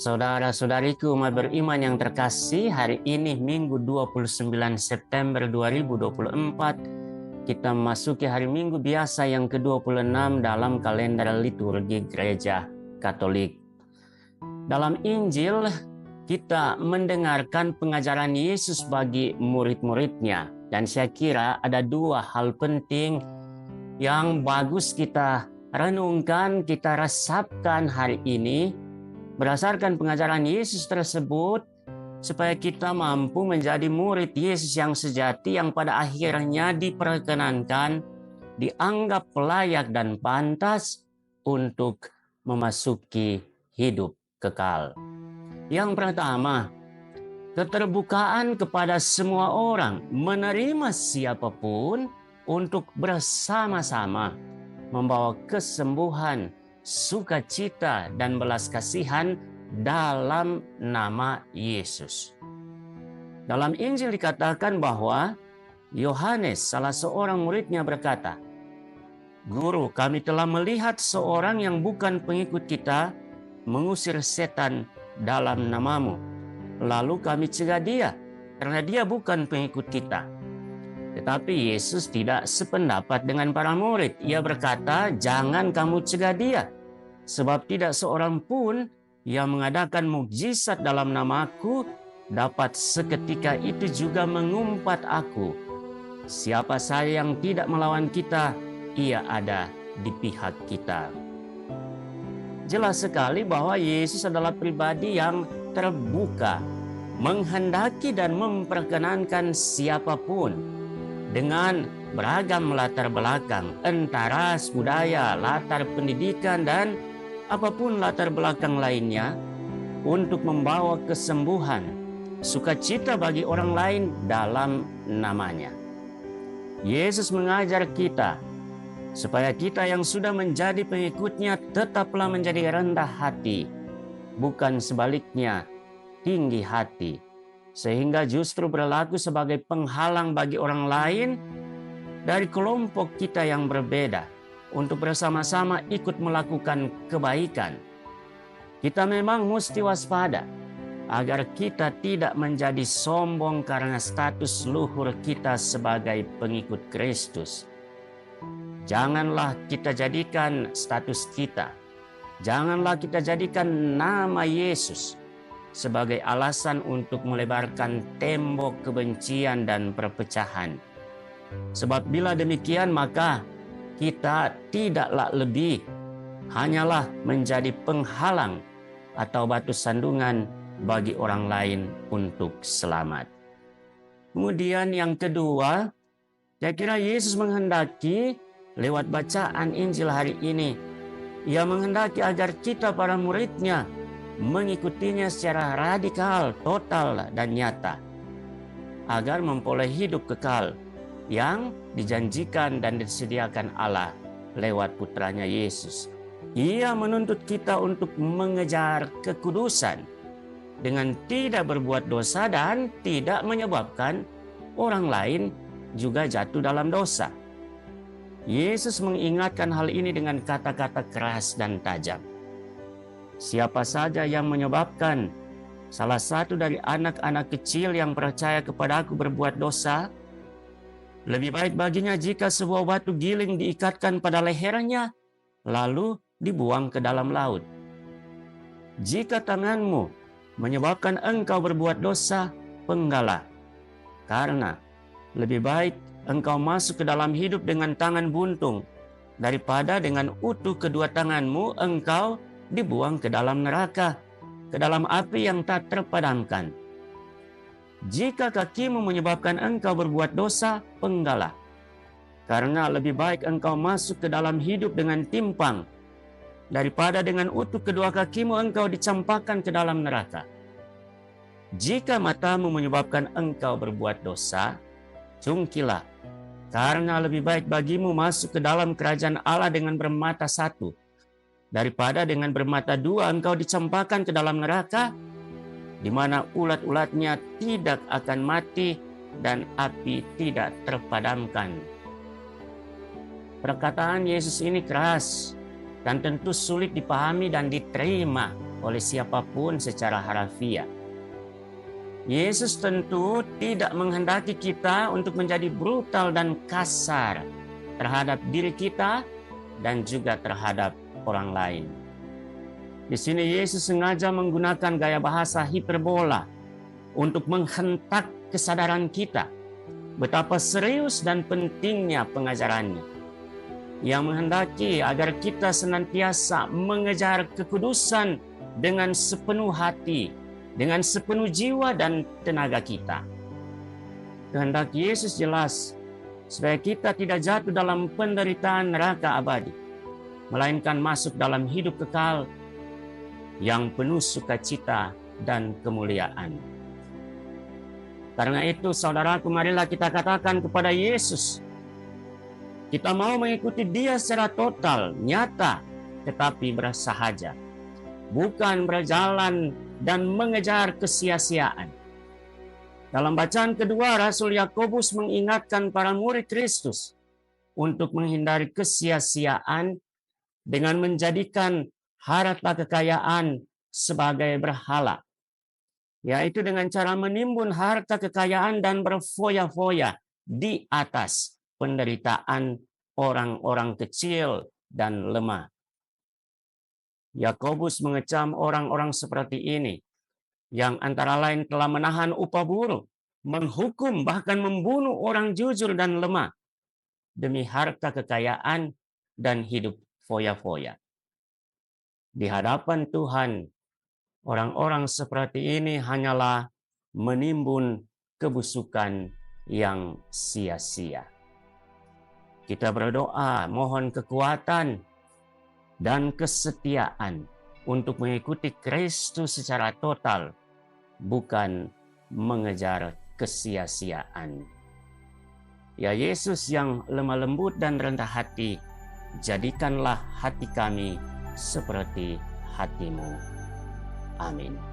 Saudara-saudariku umat beriman yang terkasih, hari ini Minggu 29 September 2024, kita memasuki hari Minggu biasa yang ke-26 dalam kalender liturgi Gereja Katolik. Dalam Injil, kita mendengarkan pengajaran Yesus bagi murid-muridnya, dan saya kira ada dua hal penting yang bagus kita renungkan, kita resapkan hari ini berdasarkan pengajaran Yesus tersebut, supaya kita mampu menjadi murid Yesus yang sejati, yang pada akhirnya diperkenankan, dianggap layak dan pantas untuk memasuki hidup kekal. Yang pertama, keterbukaan kepada semua orang, menerima siapapun untuk bersama-sama membawa kesembuhan, sukacita, dan belas kasihan dalam nama Yesus. Dalam Injil dikatakan bahwa Yohanes, salah seorang muridnya, berkata, "Guru, kami telah melihat seorang yang bukan pengikut kita mengusir setan dalam namamu. Lalu kami cegah dia karena dia bukan pengikut kita." Tetapi Yesus tidak sependapat dengan para murid. Ia berkata, "Jangan kamu cegah dia, sebab tidak seorang pun yang mengadakan mukjizat dalam namaku dapat seketika itu juga mengumpat aku. Siapa saja yang tidak melawan kita, ia ada di pihak kita." Jelas sekali bahwa Yesus adalah pribadi yang terbuka, menghendaki dan memperkenankan siapapun dengan beragam latar belakang, entah ras, budaya, latar pendidikan, dan apapun latar belakang lainnya, untuk membawa kesembuhan, sukacita bagi orang lain dalam namanya. Yesus mengajar kita supaya kita yang sudah menjadi pengikutnya tetaplah menjadi rendah hati, bukan sebaliknya tinggi hati, sehingga justru berlaku sebagai penghalang bagi orang lain dari kelompok kita yang berbeda untuk bersama-sama ikut melakukan kebaikan. Kita memang mesti waspada agar kita tidak menjadi sombong karena status luhur kita sebagai pengikut Kristus. Janganlah kita jadikan status kita, janganlah kita jadikan nama Yesus sebagai alasan untuk melebarkan tembok kebencian dan perpecahan. Sebab bila demikian, maka kita tidaklah lebih, hanyalah menjadi penghalang atau batu sandungan bagi orang lain untuk selamat. Kemudian yang kedua, saya kira Yesus menghendaki lewat bacaan Injil hari ini, Ia menghendaki agar kita para muridnya mengikutinya secara radikal, total, dan nyata, agar memperoleh hidup kekal yang dijanjikan dan disediakan Allah lewat putranya Yesus. Ia menuntut kita untuk mengejar kekudusan dengan tidak berbuat dosa dan tidak menyebabkan orang lain juga jatuh dalam dosa. Yesus mengingatkan hal ini dengan kata-kata keras dan tajam. Siapa saja yang menyebabkan salah satu dari anak-anak kecil yang percaya kepadaku berbuat dosa, lebih baik baginya jika sebuah batu giling diikatkan pada lehernya, lalu dibuang ke dalam laut. Jika tanganmu menyebabkan engkau berbuat dosa, penggalah. Karena lebih baik engkau masuk ke dalam hidup dengan tangan buntung, daripada dengan utuh kedua tanganmu engkau dibuang ke dalam neraka, ke dalam api yang tak terpadamkan. Jika kakimu menyebabkan engkau berbuat dosa, penggalah. Karena lebih baik engkau masuk ke dalam hidup dengan timpang, daripada dengan utuh kedua kakimu engkau dicampakkan ke dalam neraka. Jika matamu menyebabkan engkau berbuat dosa, cungkilah. Karena lebih baik bagimu masuk ke dalam kerajaan Allah dengan bermata satu, daripada dengan bermata dua engkau dicampakkan ke dalam neraka, di mana ulat-ulatnya tidak akan mati dan api tidak terpadamkan. Perkataan Yesus ini keras dan tentu sulit dipahami dan diterima oleh siapapun secara harafiah. Yesus tentu tidak menghendaki kita untuk menjadi brutal dan kasar terhadap diri kita dan juga terhadap orang lain. Di sini Yesus sengaja menggunakan gaya bahasa hiperbola untuk menghentak kesadaran kita betapa serius dan pentingnya pengajarannya, yang menghendaki agar kita senantiasa mengejar kekudusan dengan sepenuh hati, dengan sepenuh jiwa dan tenaga kita. Kehendak Yesus jelas supaya kita tidak jatuh dalam penderitaan neraka abadi, melainkan masuk dalam hidup kekal yang penuh sukacita dan kemuliaan. Karena itu, saudaraku, marilah kita katakan kepada Yesus, kita mau mengikuti Dia secara total, nyata, tetapi bersahaja, bukan berjalan dan mengejar kesia-siaan. Dalam bacaan kedua, Rasul Yakobus mengingatkan para murid Kristus untuk menghindari kesia-siaan dengan menjadikan harta kekayaan sebagai berhala, yaitu dengan cara menimbun harta kekayaan dan berfoya-foya di atas penderitaan orang-orang kecil dan lemah. Yakobus mengecam orang-orang seperti ini yang antara lain telah menahan upah buruh, menghukum bahkan membunuh orang jujur dan lemah demi harta kekayaan dan hidup foya-foya. Di hadapan Tuhan, orang-orang seperti ini hanyalah menimbun kebusukan yang sia-sia. Kita berdoa, mohon kekuatan dan kesetiaan untuk mengikuti Kristus secara total, bukan mengejar kesia-siaan. Ya Yesus yang lemah lembut dan rendah hati, jadikanlah hati kami seperti hati-Mu. Amin.